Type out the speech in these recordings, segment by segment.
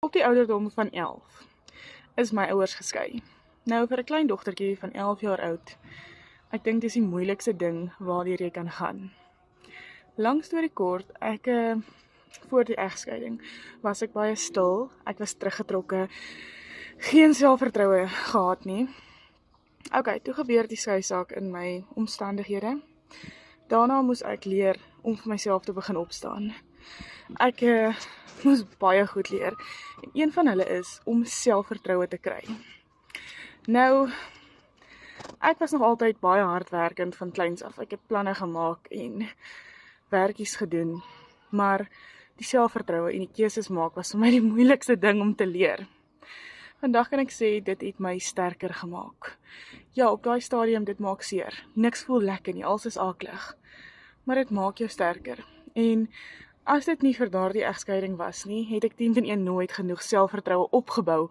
Op die ouderdom van 11 is my ouers geskei. Nou vir 'n klein dogtertjie van 11 jaar oud, ek dink dis die moeilikste ding waardeur jy kan gaan. Lang storie kort, voor die egskeiding was ek baie stil, ek was teruggetrokke, geen selfvertroue gehad nie. Okay, toe gebeur die skeisaak in my omstandighede. Daarna moes ek leer om vir myself te begin opstaan. Ek moes baie goed leer. En een van hulle is om selfvertroue te kry. Nou, ek was nog altyd baie hardwerkend van kleins af. Ek het planne gemaak en werkies gedoen. Maar die selfvertroue en die keuses maak was vir my die moeilikste ding om te leer. Vandag kan ek sê, dit het my sterker gemaak. Ja, op daai stadium, dit maak seer. Niks voel lekker nie, alles is aaklig. Maar dit maak jou sterker. En as dit nie vir daardie egskeiding was nie, het ek 10-1 nooit genoeg selfvertroue opgebou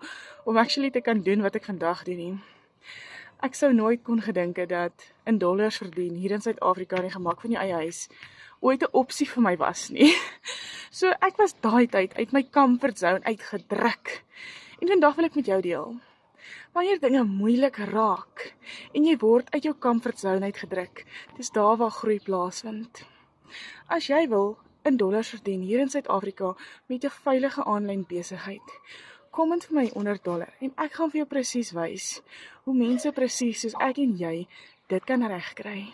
om actually te kan doen wat ek vandag doen nie. Ek sou nooit kon gedink het dat in dollars verdien hier in Suid-Afrika die gemaak van jou eie huis ooit 'n opsie vir my was nie. So ek was daai tyd uit my comfort zone uitgedruk. En vandag wil ek met jou deel. Wanneer dinge moeilik raak en jy word uit jou comfort zone uitgedruk, dis daar waar groei plaasvind. As jy wil in dollars verdien hier in Suid-Afrika met 'n veilige aanlyn besigheid, kom in vir my onder dollar en ek gaan vir jou presies wys hoe mense presies soos ek en jy dit kan regkry.